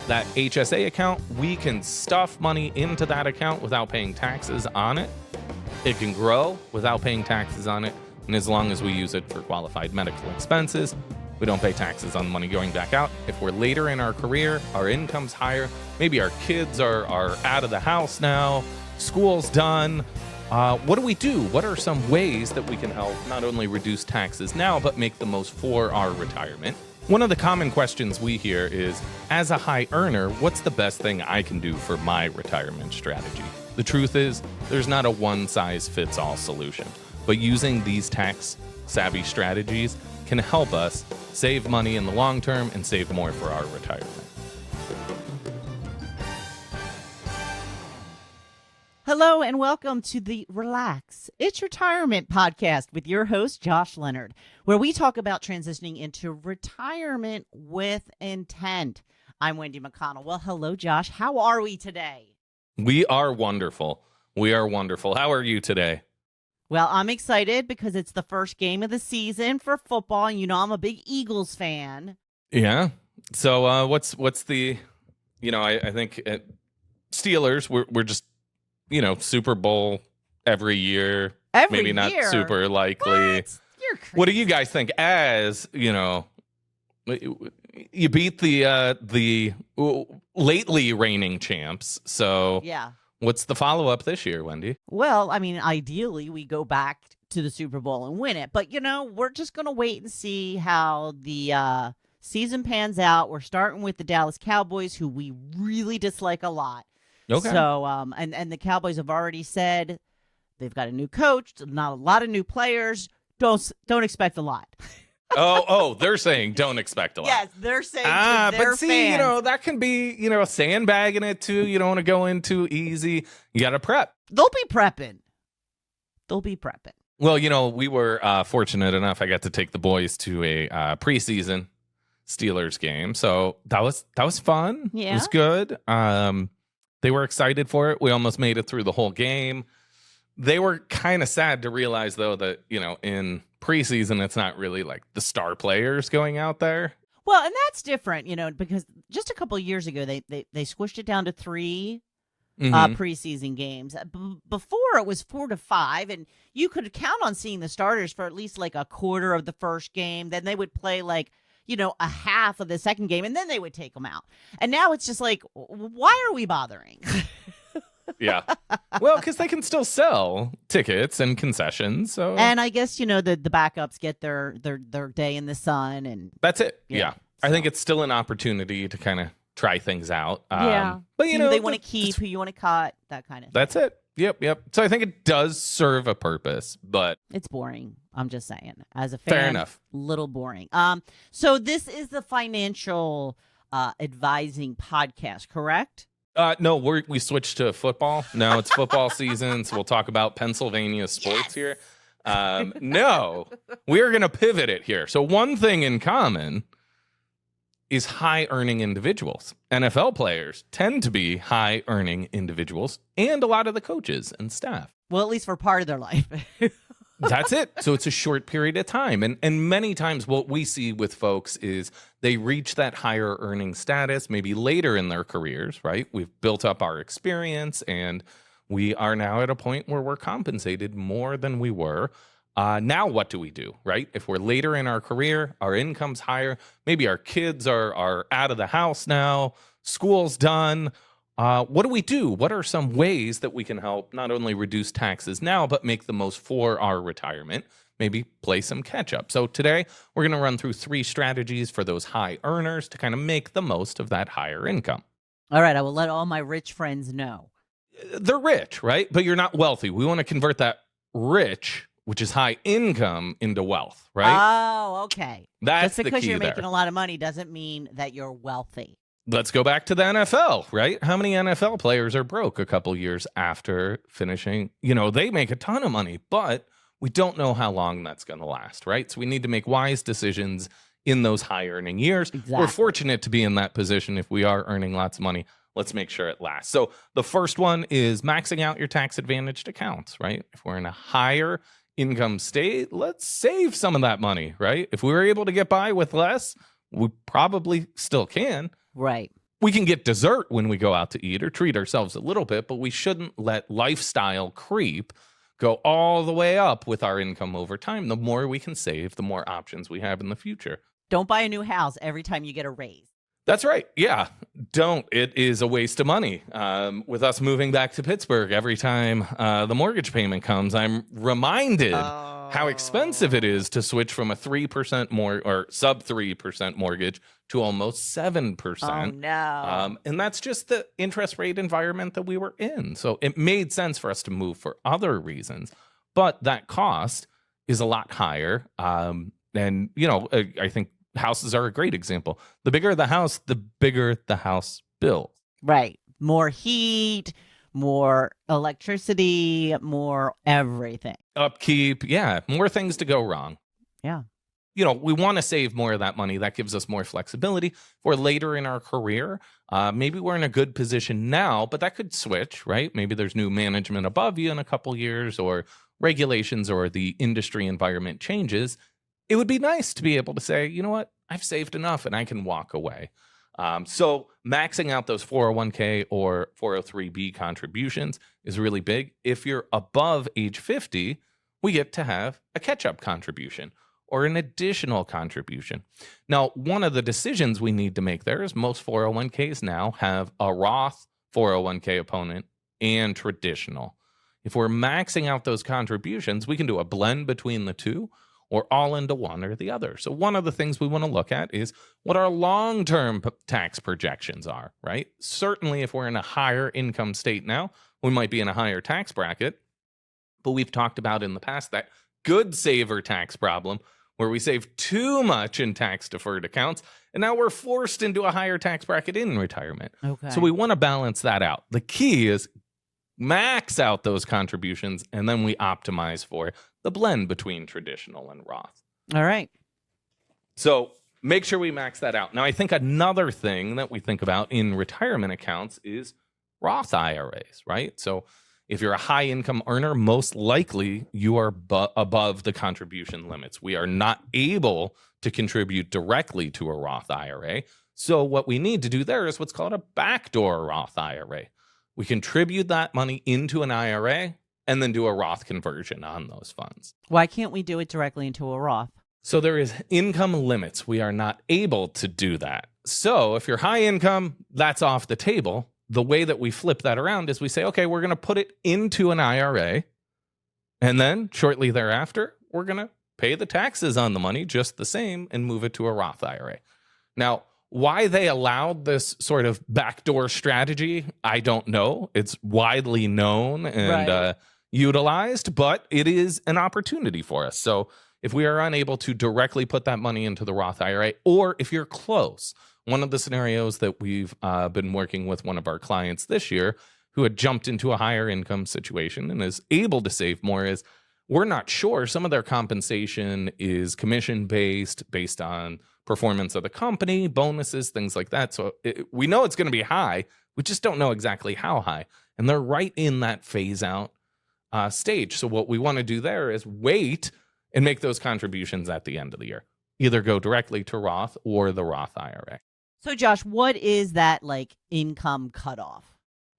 That HSA account, we can stuff money into that account without paying taxes on it. It can grow without paying taxes on it. And as long as we use it for qualified medical expenses, we don't pay taxes on the money going back out. If we're later in our career, our income's higher, maybe our kids are out of the house now, school's done. What do we do? What are some ways that we can help not only reduce taxes now, but make the most for our retirement? One of the common questions we hear is, as a high earner, what's the best thing I can do for my retirement strategy? The truth is, there's not a one-size-fits-all solution, but using these tax-savvy strategies can help us save money in the long term and save more for our retirement. Hello and welcome to the Relax, It's Retirement podcast with your host, Josh Leonard, where we talk about transitioning into retirement with intent. I'm Wendy McConnell. Well, hello, Josh. How are we today? We are wonderful. We are wonderful. How are you today? Well, I'm excited because it's the first game of the season for football, and you know I'm a big Eagles fan. Yeah. So what's the, I think Steelers, we're just, Super Bowl every year. Maybe not super likely. What? You're crazy. What do you guys think? As, you beat the lately reigning champs. So yeah. What's the follow-up this year, Wendy? Well, I mean, ideally, we go back to the Super Bowl and win it. But, we're just going to wait and see how the season pans out. We're starting with the Dallas Cowboys, who we really dislike a lot. Okay. So, and the Cowboys have already said they've got a new coach, not a lot of new players. Don't expect a lot. Oh, they're saying don't expect a lot. Yes, they're saying to their but see, fans. that can be, sandbagging it too. You don't want to go in too easy. You got to prep. They'll be prepping. Well, we were fortunate enough. I got to take the boys to a preseason Steelers game, so that was fun. Yeah. It was good. They were excited for it. We almost made it through the whole game. They were kind of sad to realize, though, that, in preseason, it's not really like the star players going out there. Well, and that's different, because just a couple of years ago, they squished it down to 3 preseason games. Before, it was 4 to 5, and you could count on seeing the starters for at least like a quarter of the first game. Then they would play like, a half of the second game, and then they would take them out. And now it's just like, why are we bothering? Yeah. Well, because they can still sell tickets and concessions. So, and I guess, the backups get their day in the sun. And that's it. Yeah. So. I think it's still an opportunity to kind of try things out. Yeah. But, see who they want to keep, who you want to cut, that kind of thing. That's it. Yep. So I think it does serve a purpose, but it's boring. I'm just saying. As a fan, fair enough. Little boring. So this is the financial advising podcast, correct? No, we switched to football. No, it's football season, so we'll talk about Pennsylvania sports here. No, we are going to pivot it here. So one thing in common is high-earning individuals. NFL players tend to be high-earning individuals, and a lot of the coaches and staff. Well, at least for part of their life. That's it. So it's a short period of time. And many times what we see with folks is they reach that higher earning status maybe later in their careers, right? We've built up our experience, and we are now at a point where we're compensated more than we were. Now what do we do, right? If we're later in our career, our income's higher, maybe our kids are out of the house now, school's done. What do we do? What are some ways that we can help not only reduce taxes now, but make the most for our retirement? Maybe play some catch up. So today we're going to run through 3 strategies for those high earners to kind of make the most of that higher income. All right. I will let all my rich friends know. They're rich, right? But you're not wealthy. We want to convert that rich, which is high income, into wealth, right? Oh, okay. That's just because the key you're there. making a lot of money doesn't mean that you're wealthy. Let's go back to the NFL, right? How many NFL players are broke a couple years after finishing? They make a ton of money, but we don't know how long that's going to last, right? So we need to make wise decisions in those high earning years. Exactly. We're fortunate to be in that position. If we are earning lots of money, let's make sure it lasts. So the first one is maxing out your tax advantaged accounts, right? If we're in a higher income state, let's save some of that money, right? If we were able to get by with less, we probably still can. Right. We can get dessert when we go out to eat or treat ourselves a little bit, but we shouldn't let lifestyle creep go all the way up with our income over time. The more we can save, the more options we have in the future. Don't buy a new house every time you get a raise. That's right. Yeah. Don't. It is a waste of money. With us moving back to Pittsburgh, every time the mortgage payment comes, I'm reminded how expensive it is to switch from a 3% more or sub 3% mortgage to almost 7%. Oh, no. And that's just the interest rate environment that we were in. So it made sense for us to move for other reasons. But that cost is a lot higher. And, you know, I think houses are a great example. The bigger the house, the bigger the house bill. Right. More heat, more electricity, more everything. Upkeep. Yeah. More things to go wrong. Yeah. You know, we want to save more of that money. That gives us more flexibility for later in our career. Maybe we're in a good position now, but that could switch, right? Maybe there's new management above you in a couple years, or regulations or the industry environment changes. It would be nice to be able to say, you know what, I've saved enough and I can walk away. So maxing out those 401k or 403b contributions is really big. If you're above age 50, we get to have a catch-up contribution or an additional contribution. Now, one of the decisions we need to make there is most 401ks now have a Roth 401k opponent and traditional. If we're maxing out those contributions, we can do a blend between the two, or all into one or the other. So one of the things we want to look at is what our long-term tax projections are, right? Certainly if we're in a higher income state now, we might be in a higher tax bracket, but we've talked about in the past that good saver tax problem where we save too much in tax deferred accounts, and now we're forced into a higher tax bracket in retirement. Okay. So we want to balance that out. The key is max out those contributions, and then we optimize for the blend between traditional and Roth. All right. So make sure we max that out. Now, I think another thing that we think about in retirement accounts is Roth IRAs, right? So if you're a high income earner, most likely you are above the contribution limits. We are not able to contribute directly to a Roth IRA. So what we need to do there is what's called a backdoor Roth IRA. We contribute that money into an IRA and then do a Roth conversion on those funds. Why can't we do it directly into a Roth? So there is income limits. We are not able to do that. So if you're high income, that's off the table. The way that we flip that around is we say, okay, we're going to put it into an IRA. And then shortly thereafter, we're going to pay the taxes on the money just the same and move it to a Roth IRA. Now, why they allowed this sort of backdoor strategy, I don't know. It's widely known and utilized, but it is an opportunity for us. So if we are unable to directly put that money into the Roth IRA, or if you're close, one of the scenarios that we've been working with one of our clients this year who had jumped into a higher income situation and is able to save more is we're not sure. Some of their compensation is commission based on performance of the company, bonuses, things like that. So we know it's going to be high. We just don't know exactly how high. And they're right in that phase out stage. So what we want to do there is wait and make those contributions at the end of the year. Either go directly to Roth or the Roth IRA. So Josh, what is that like income cutoff?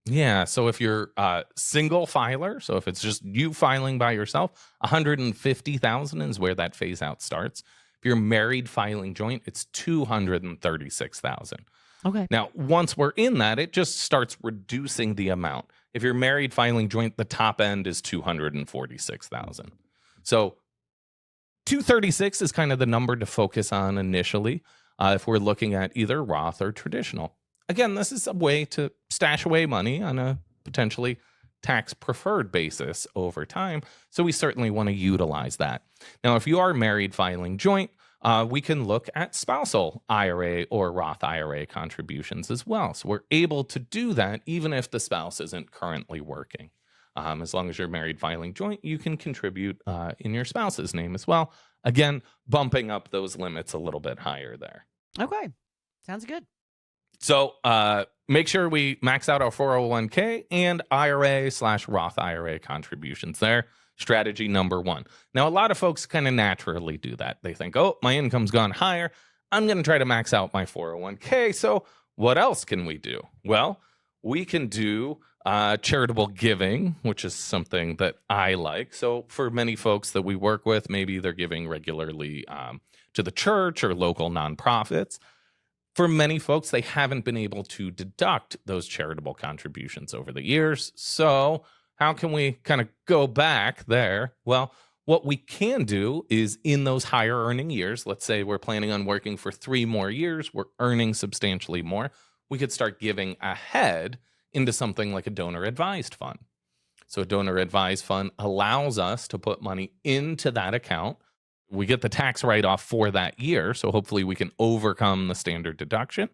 Yeah, so if you're a single filer, so if it's just you filing by yourself, $150,000 is where that phase out starts. If you're married filing joint, it's $236,000. Okay. Now, once we're in that, it just starts reducing the amount. If you're married filing joint, the top end is $246,000. So 236 is kind of the number to focus on initially if we're looking at either Roth or traditional. Again, this is a way to stash away money on a potentially tax preferred basis over time. So we certainly want to utilize that. Now, if you are married filing joint, we can look at spousal IRA or Roth IRA contributions as well. So we're able to do that even if the spouse isn't currently working. As long as you're married filing joint, you can contribute in your spouse's name as well. Again, bumping up those limits a little bit higher there. Okay. Sounds good. So make sure we max out our 401k and IRA/Roth IRA contributions there. Strategy number one. Now, a lot of folks kind of naturally do that. They think, oh, my income's gone higher. I'm going to try to max out my 401k. So what else can we do? Well, we can do charitable giving, which is something that I like. So for many folks that we work with, maybe they're giving regularly to the church or local nonprofits. For many folks, they haven't been able to deduct those charitable contributions over the years. So how can we kind of go back there? Well, what we can do is in those higher earning years, let's say we're planning on working for 3 more years, we're earning substantially more, we could start giving ahead into something like a donor advised fund. So a donor advised fund allows us to put money into that account. We get the tax write-off for that year, so hopefully we can overcome the standard deduction.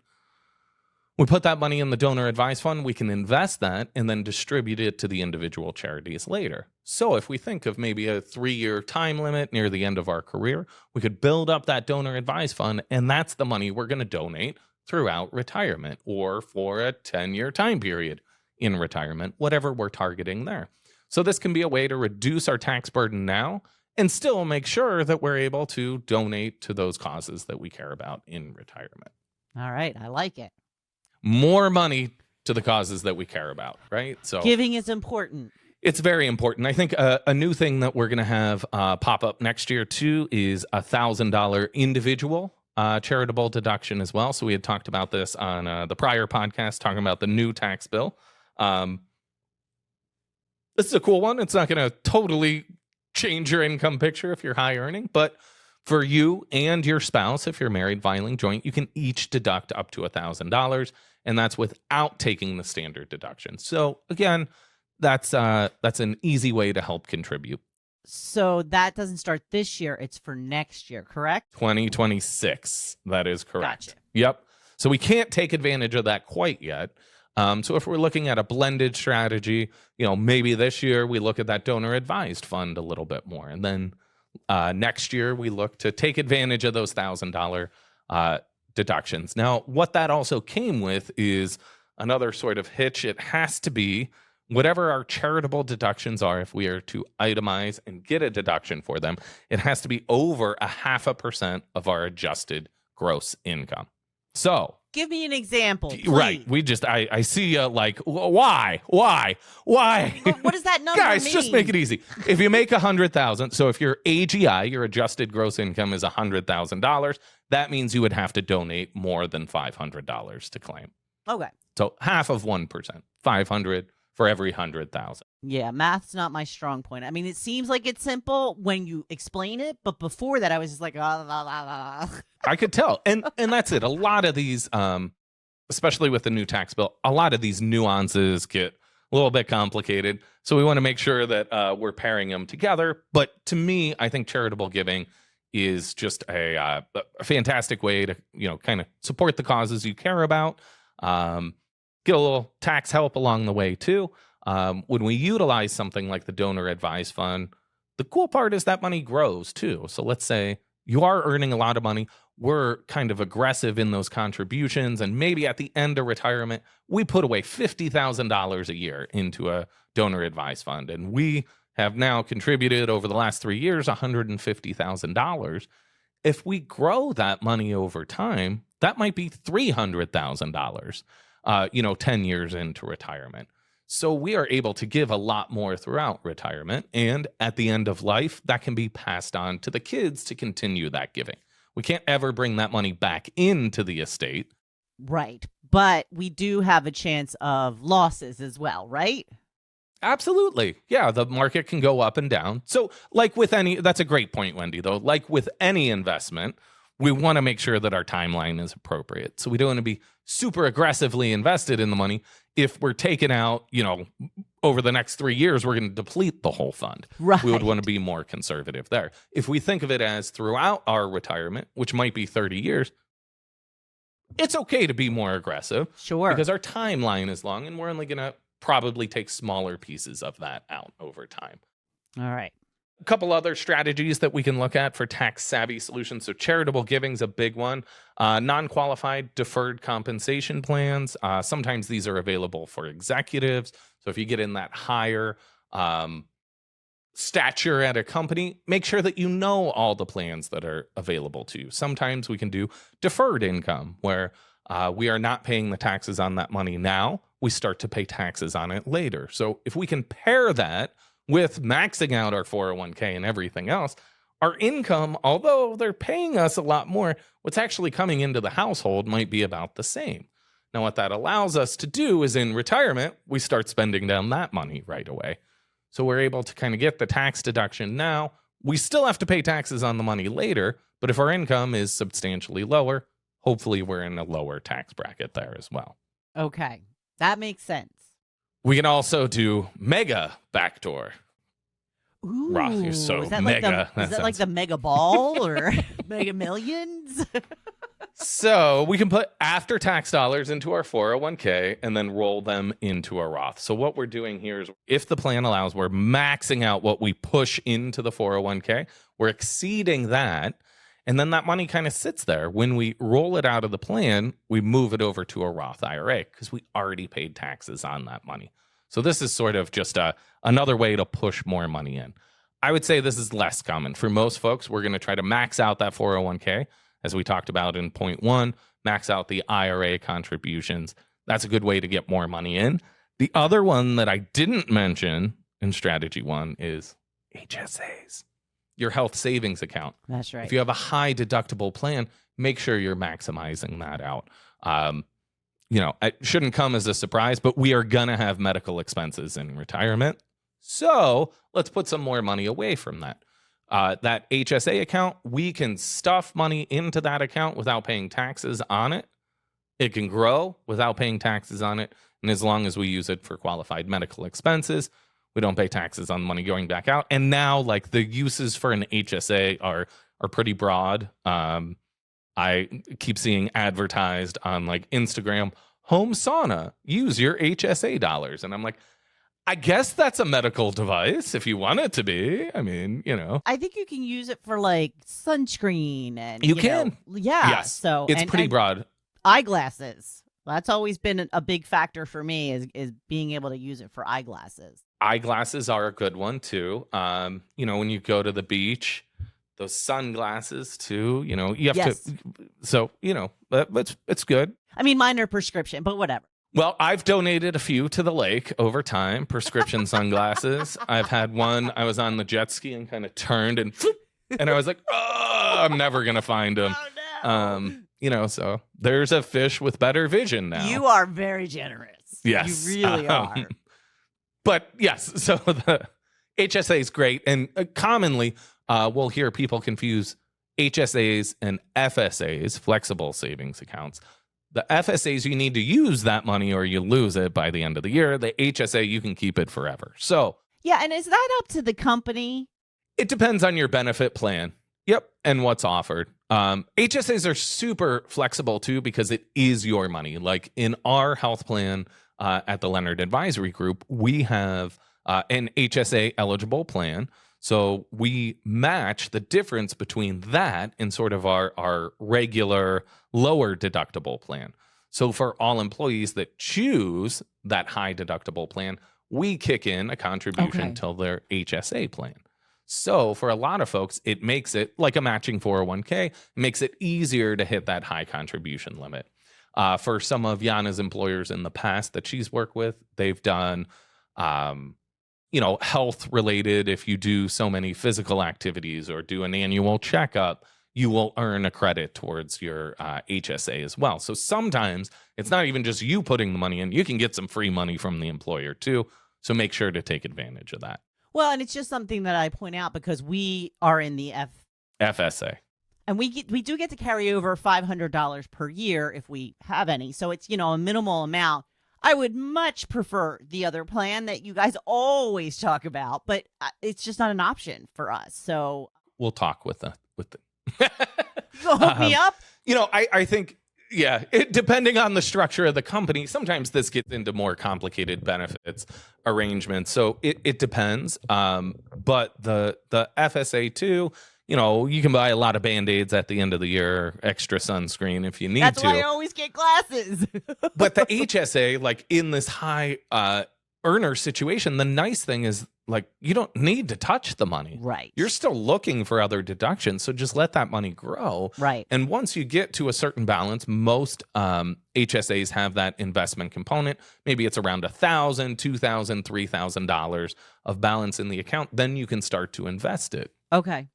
We put that money in the donor advised fund, we can invest that and then distribute it to the individual charities later. So if we think of maybe a 3-year time limit near the end of our career, we could build up that donor advised fund, and that's the money we're going to donate throughout retirement or for a 10-year time period in retirement, whatever we're targeting there. So this can be a way to reduce our tax burden now and still make sure that we're able to donate to those causes that we care about in retirement. All right. I like it. More money to the causes that we care about, right? So giving is important. It's very important. I think a new thing that we're going to have pop up next year too is $1,000 individual charitable deduction as well. So we had talked about this on the prior podcast, talking about the new tax bill. This is a cool one. It's not going to totally change your income picture if you're high earning, but for you and your spouse, if you're married, filing joint, you can each deduct up to $1,000, and that's without taking the standard deduction. So again, that's an easy way to help contribute. So that doesn't start this year; it's for next year, correct? 2026. That is correct. Gotcha. Yep. So we can't take advantage of that quite yet. So if we're looking at a blended strategy, maybe this year we look at that donor advised fund a little bit more. And then next year we look to take advantage of those $1,000 deductions. Now, what that also came with is another sort of hitch. It has to be whatever our charitable deductions are. If we are to itemize and get a deduction for them, it has to be over 0.5% of our adjusted gross income. So give me an example, please. Right. I see you like, why? What does that number Guys, mean? just make it easy. If you make $100,000, so if your AGI, your adjusted gross income is $100,000, that means you would have to donate more than $500 to claim. Okay. So half of 1%, 500 for every 100,000. Yeah, math's not my strong point. I mean, it seems like it's simple when you explain it, but before that, I was just like, I could tell. And that's it. A lot of these, especially with the new tax bill, a lot of these nuances get a little bit complicated. So we want to make sure that we're pairing them together. But to me, I think charitable giving is just a fantastic way to, kind of support the causes you care about. Get a little tax help along the way too. When we utilize something like the donor advised fund, the cool part is that money grows too. So let's say you are earning a lot of money. We're kind of aggressive in those contributions. And maybe at the end of retirement, we put away $50,000 a year into a donor advised fund. And we have now contributed over the last 3 years, $150,000. If we grow that money over time, that might be $300,000. 10 years into retirement. So we are able to give a lot more throughout retirement. And at the end of life, that can be passed on to the kids to continue that giving. We can't ever bring that money back into the estate. Right. But we do have a chance of losses as well, right? Absolutely. Yeah, the market can go up and down. So like with that's a great point, Wendy, though. Like with any investment, we want to make sure that our timeline is appropriate. So we don't want to be super aggressively invested in the money. If we're taking out, over the next 3 years, we're going to deplete the whole fund. Right. We would want to be more conservative there. If we think of it as throughout our retirement, which might be 30 years, it's okay to be more aggressive. Sure. Because our timeline is long and we're only going to probably take smaller pieces of that out over time. All right. A couple other strategies that we can look at for tax-savvy solutions. So charitable giving is a big one. Non-qualified deferred compensation plans. Sometimes these are available for executives. So if you get in that higher stature at a company, make sure that you know all the plans that are available to you. Sometimes we can do deferred income, where we are not paying the taxes on that money now. We start to pay taxes on it later. So if we can pair that with maxing out our 401k and everything else, our income, although they're paying us a lot more, what's actually coming into the household might be about the same. Now, what that allows us to do is in retirement, we start spending down that money right away. So we're able to kind of get the tax deduction now. We still have to pay taxes on the money later, but if our income is substantially lower, hopefully we're in a lower tax bracket there as well. Okay, that makes sense. We can also do mega backdoor. Ooh, Roth, you're so is that mega. Like is that like the mega ball or mega millions? So we can put after tax dollars into our 401k and then roll them into a Roth. So what we're doing here is if the plan allows, we're maxing out what we push into the 401k. We're exceeding that. And then that money kind of sits there. When we roll it out of the plan, we move it over to a Roth IRA because we already paid taxes on that money. So this is sort of just another way to push more money in. I would say this is less common. For most folks, we're going to try to max out that 401k. As we talked about in point 1, max out the IRA contributions. That's a good way to get more money in. The other one that I didn't mention in strategy 1 is HSAs, your health savings account. That's right. If you have a high deductible plan, make sure you're maximizing that out. It shouldn't come as a surprise, but we are going to have medical expenses in retirement. So let's put some more money away from that. That HSA account, we can stuff money into that account without paying taxes on it. It can grow without paying taxes on it. And as long as we use it for qualified medical expenses, we don't pay taxes on the money going back out. And now, like, the uses for an HSA are pretty broad. I keep seeing advertised on like Instagram, home sauna, use your HSA dollars. And I'm like, I guess that's a medical device if you want it to be. I mean, I think you can use it for like sunscreen and you can. Yeah. Yes. So it's pretty broad. Eyeglasses. That's always been a big factor for me is being able to use it for eyeglasses. Eyeglasses are a good one too. When you go to the beach, those sunglasses too, you have to. So, it's good. I mean, mine are prescription, but whatever. Well, I've donated a few to the lake over time, prescription sunglasses. I've had one, I was on the jet ski and kind of turned and I was like, oh, I'm never going to find them. Oh, no. So there's a fish with better vision now. You are very generous. Yes. You really are. But yes, so the HSA is great. And commonly we'll hear people confuse HSAs and FSAs, flexible savings accounts. The FSAs, you need to use that money or you lose it by the end of the year. The HSA, you can keep it forever. So, yeah, and is that up to the company? It depends on your benefit plan. Yep, and what's offered. HSAs are super flexible too because it is your money. Like in our health plan at the Leonard Advisory Group, we have an HSA eligible plan. So we match the difference between that and sort of our regular lower deductible plan. So for all employees that choose that high deductible plan, we kick in a contribution to their HSA plan. So for a lot of folks, it makes it like a matching 401k, makes it easier to hit that high contribution limit. For some of Yana's employers in the past that she's worked with, they've done health related. If you do so many physical activities or do an annual checkup, you will earn a credit towards your HSA as well. So sometimes it's not even just you putting the money in. You can get some free money from the employer too. So make sure to take advantage of that. Well, and it's just something that I point out because we are in the FSA. And we do get to carry over $500 per year if we have any. So it's, a minimal amount. I would much prefer the other plan that you guys always talk about, but it's just not an option for us. So we'll talk with the. You'll hook me up. I think, depending on the structure of the company, sometimes this gets into more complicated benefits arrangements. So it depends. But the FSA too, you can buy a lot of Band-Aids at the end of the year, extra sunscreen if you need to. That's why I always get glasses. But the HSA, like in this high earner situation, the nice thing is like, you don't need to touch the money. Right. You're still looking for other deductions, so just let that money grow. Right. And once you get to a certain balance, most HSAs have that investment component. Maybe it's around $1,000, $2,000, $3,000 of balance in the account. Then you can start to invest it. Okay.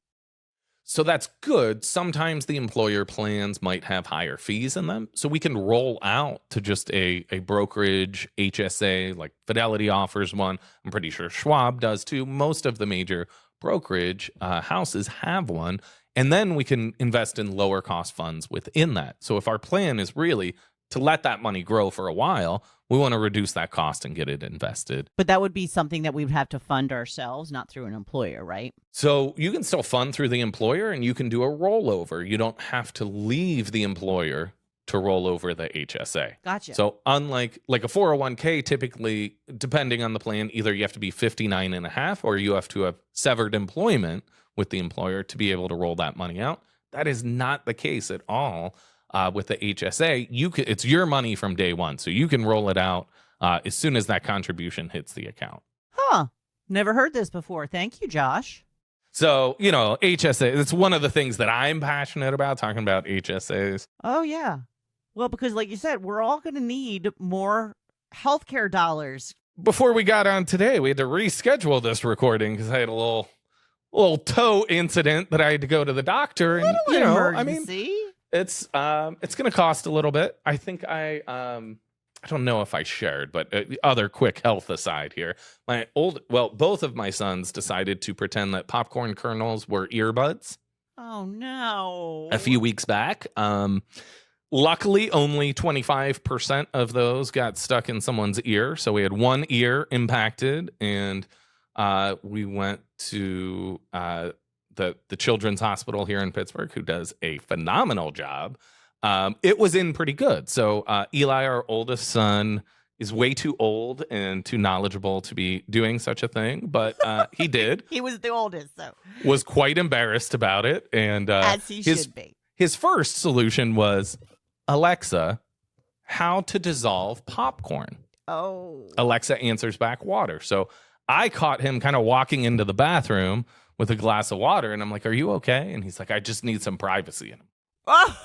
So that's good. Sometimes the employer plans might have higher fees in them. So we can roll out to just a brokerage HSA, like Fidelity offers one. I'm pretty sure Schwab does too. Most of the major brokerage houses have one. And then we can invest in lower cost funds within that. So if our plan is really to let that money grow for a while, we want to reduce that cost and get it invested. But that would be something that we would have to fund ourselves, not through an employer, right? So you can still fund through the employer, and you can do a rollover. You don't have to leave the employer to roll over the HSA. Gotcha. So unlike like a 401k, typically, depending on the plan, either you have to be 59 and a half or you have to have severed employment with the employer to be able to roll that money out. That is not the case at all. With the HSA, it's your money from day one, so you can roll it out as soon as that contribution hits the account. Huh. Never heard this before. Thank you, Josh. So, HSA, it's one of the things that I'm passionate about, talking about HSAs. Oh, yeah. Well, because like you said, we're all going to need more healthcare dollars. Before we got on today, we had to reschedule this recording because I had a little toe incident that I had to go to the doctor. And, Emergency. It's going to cost a little bit. I think I don't know if I shared, but other quick health aside here. Both of my sons decided to pretend that popcorn kernels were earbuds. Oh no. A few weeks back. Luckily, only 25% of those got stuck in someone's ear. So we had one ear impacted, and we went to the Children's Hospital here in Pittsburgh, who does a phenomenal job. It was in pretty good. So Eli, our oldest son, is way too old and too knowledgeable to be doing such a thing, but he did. He was the oldest, so was quite embarrassed about it, and as he should be. His first solution was, Alexa, how to dissolve popcorn. Oh. Alexa answers back, water. So I caught him kind of walking into the bathroom with a glass of water, and I'm like, are you okay? And he's like, I just need some privacy. And Oh.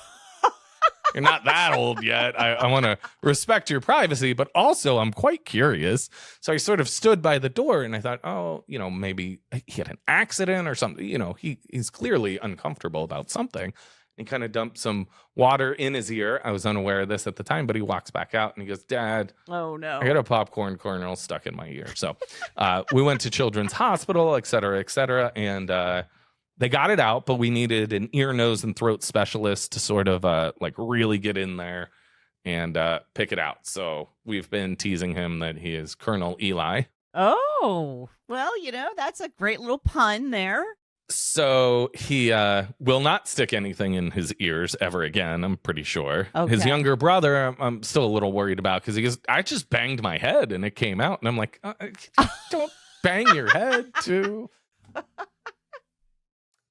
You're not that old yet. I want to respect your privacy, but also I'm quite curious. So I sort of stood by the door, and I thought, maybe he had an accident or something. He's clearly uncomfortable about something. He kind of dumped some water in his ear. I was unaware of this at the time, but he walks back out and he goes, Dad, oh no, I got a popcorn kernel stuck in my ear. So we went to Children's Hospital, et cetera, and they got it out, but we needed an ear, nose, and throat specialist to sort of really get in there and pick it out. So we've been teasing him that he is Colonel Eli. Oh, well, that's a great little pun there. So he will not stick anything in his ears ever again, I'm pretty sure. Okay. His younger brother, I'm still a little worried about because he goes, I just banged my head and it came out. And I'm like, don't bang your head too.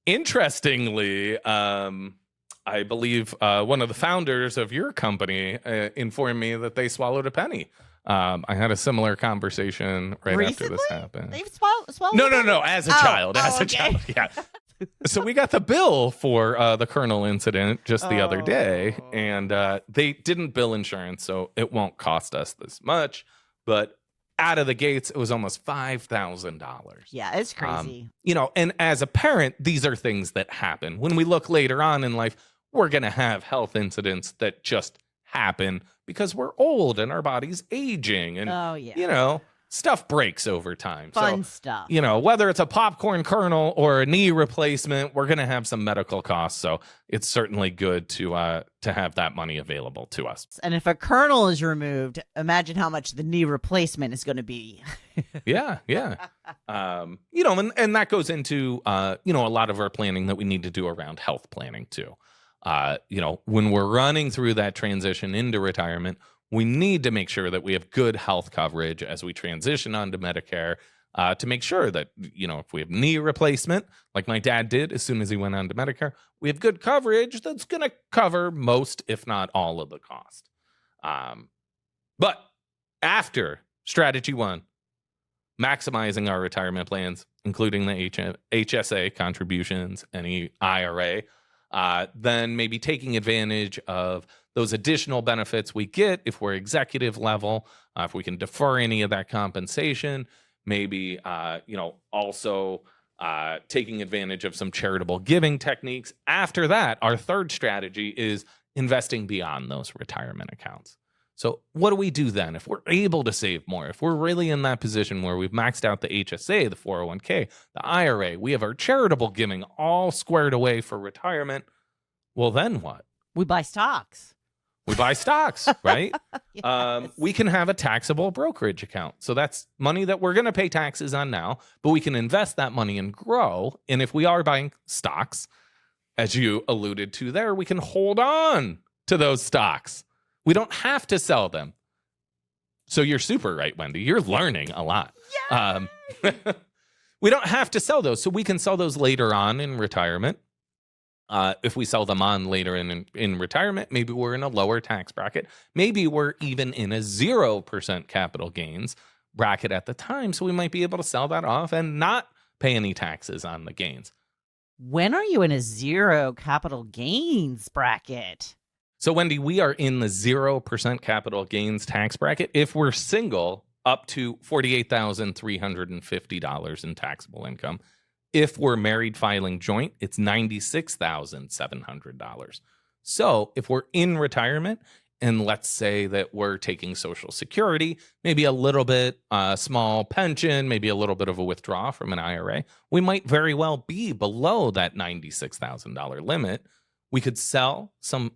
Interestingly, I believe one of the founders of your company informed me that they swallowed a penny. I had a similar conversation right after this happened. They've swallowed No. As a child. Yeah. So we got the bill for the Colonel incident just the other day, and they didn't bill insurance, so it won't cost us this much. But out of the gates, it was almost $5,000. Yeah, it's crazy. And as a parent, these are things that happen. When we look later on in life, we're going to have health incidents that just happen because we're old and our body's aging, and stuff breaks over time. Fun stuff. Whether it's a popcorn kernel or a knee replacement, we're going to have some medical costs. So it's certainly good to have that money available to us. And if a kernel is removed, imagine how much the knee replacement is going to be. Yeah. And that goes into a lot of our planning that we need to do around health planning too. When we're running through that transition into retirement, we need to make sure that we have good health coverage as we transition onto Medicare, to make sure that, if we have knee replacement, like my dad did as soon as he went on to Medicare, we have good coverage that's going to cover most, if not all, of the cost. But after strategy 1, maximizing our retirement plans, including the HSA contributions, any IRA, then maybe taking advantage of those additional benefits we get if we're executive level, if we can defer any of that compensation, maybe, also taking advantage of some charitable giving techniques. After that, our third strategy is investing beyond those retirement accounts. So what do we do then if we're able to save more? If we're really in that position where we've maxed out the HSA, the 401k, the IRA, we have our charitable giving all squared away for retirement, well, then what? We buy stocks. We buy stocks, right? Yes. We can have a taxable brokerage account. So that's money that we're going to pay taxes on now, but we can invest that money and grow. And if we are buying stocks, as you alluded to there, we can hold on to those stocks. We don't have to sell them. So you're super right, Wendy. You're learning a lot. We don't have to sell those. So we can sell those later on in retirement. If we sell them on later in retirement, maybe we're in a lower tax bracket. Maybe we're even in a 0% capital gains bracket at the time. So we might be able to sell that off and not pay any taxes on the gains. When are you in a 0 capital gains bracket? So, Wendy, we are in the 0% capital gains tax bracket if we're single up to $48,350 in taxable income. If we're married filing joint, it's $96,700. So if we're in retirement and let's say that we're taking Social Security, maybe a little bit small pension, maybe a little bit of a withdrawal from an IRA, we might very well be below that $96,000 limit. We could sell some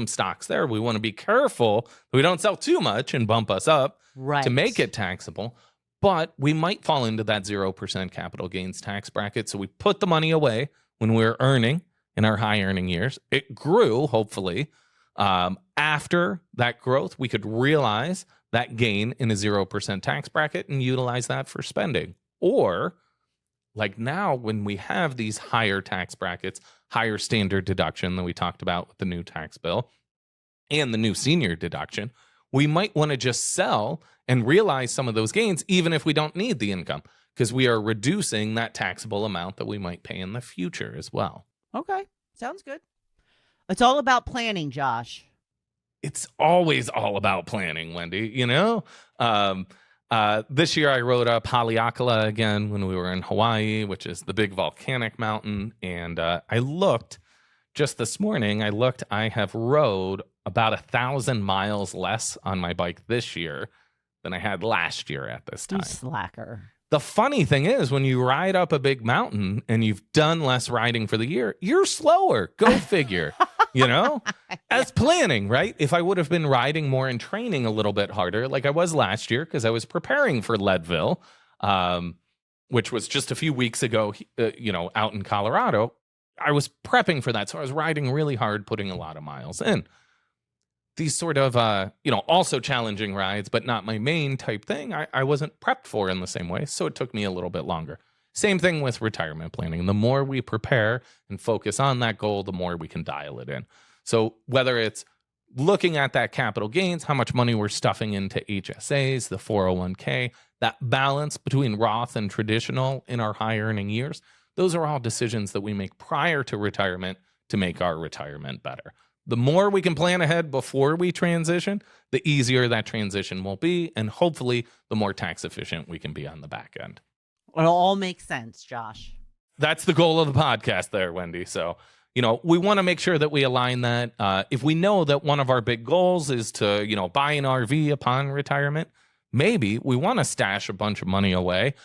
stocks there. We want to be careful that we don't sell too much and bump us up to make it taxable. But we might fall into that 0% capital gains tax bracket. So we put the money away when we're earning in our high earning years. It grew, hopefully. After that growth, we could realize that gain in a 0% tax bracket and utilize that for spending. Or like now, when we have these higher tax brackets, higher standard deduction that we talked about with the new tax bill and the new senior deduction, we might want to just sell and realize some of those gains, even if we don't need the income, because we are reducing that taxable amount that we might pay in the future as well. Okay. Sounds good. It's all about planning, Josh. It's always all about planning, Wendy, This year I rode up Haleakala again when we were in Hawaii, which is the big volcanic mountain. And I looked just this morning, I have rode about 1,000 miles less on my bike this year than I had last year at this time. You slacker. The funny thing is, when you ride up a big mountain and you've done less riding for the year, you're slower. Go figure, as planning, right? If I would have been riding more and training a little bit harder, like I was last year, because I was preparing for Leadville, which was just a few weeks ago, out in Colorado, I was prepping for that. So I was riding really hard, putting a lot of miles in. These sort of, also challenging rides, but not my main type thing, I wasn't prepped for in the same way. So it took me a little bit longer. Same thing with retirement planning. The more we prepare and focus on that goal, the more we can dial it in. So whether it's looking at that capital gains, how much money we're stuffing into HSAs, the 401k, that balance between Roth and traditional in our high earning years, those are all decisions that we make prior to retirement to make our retirement better. The more we can plan ahead before we transition, the easier that transition will be, and hopefully the more tax efficient we can be on the back end. It all makes sense, Josh. That's the goal of the podcast there, Wendy. So, we want to make sure that we align that. If we know that one of our big goals is to, buy an RV upon retirement, maybe we want to stash a bunch of money away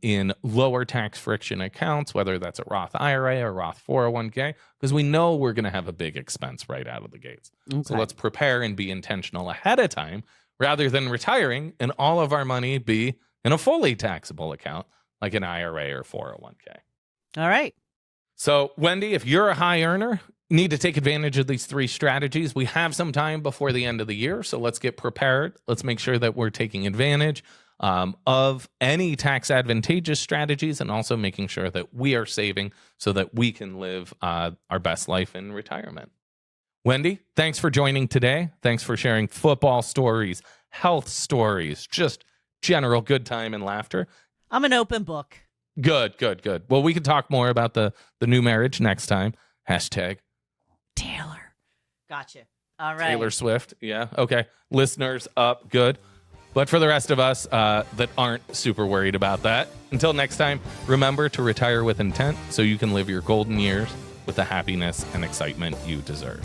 in lower tax friction accounts, whether that's a Roth IRA or Roth 401k, because we know we're going to have a big expense right out of the gates. Okay. So let's prepare and be intentional ahead of time rather than retiring and all of our money be in a fully taxable account like an IRA or 401k. All right. So, Wendy, if you're a high earner, you need to take advantage of these three strategies. We have some time before the end of the year, so let's get prepared. Let's make sure that we're taking advantage of any tax advantageous strategies and also making sure that we are saving so that we can live our best life in retirement. Wendy, thanks for joining today. Thanks for sharing football stories, health stories, just general good time and laughter. I'm an open book. Good. Well, we can talk more about the new marriage next time. Hashtag Taylor. Gotcha. All right. Taylor Swift. Yeah. Okay. Listeners up. Good. But for the rest of us that aren't super worried about that, until next time, remember to retire with intent so you can live your golden years with the happiness and excitement you deserve.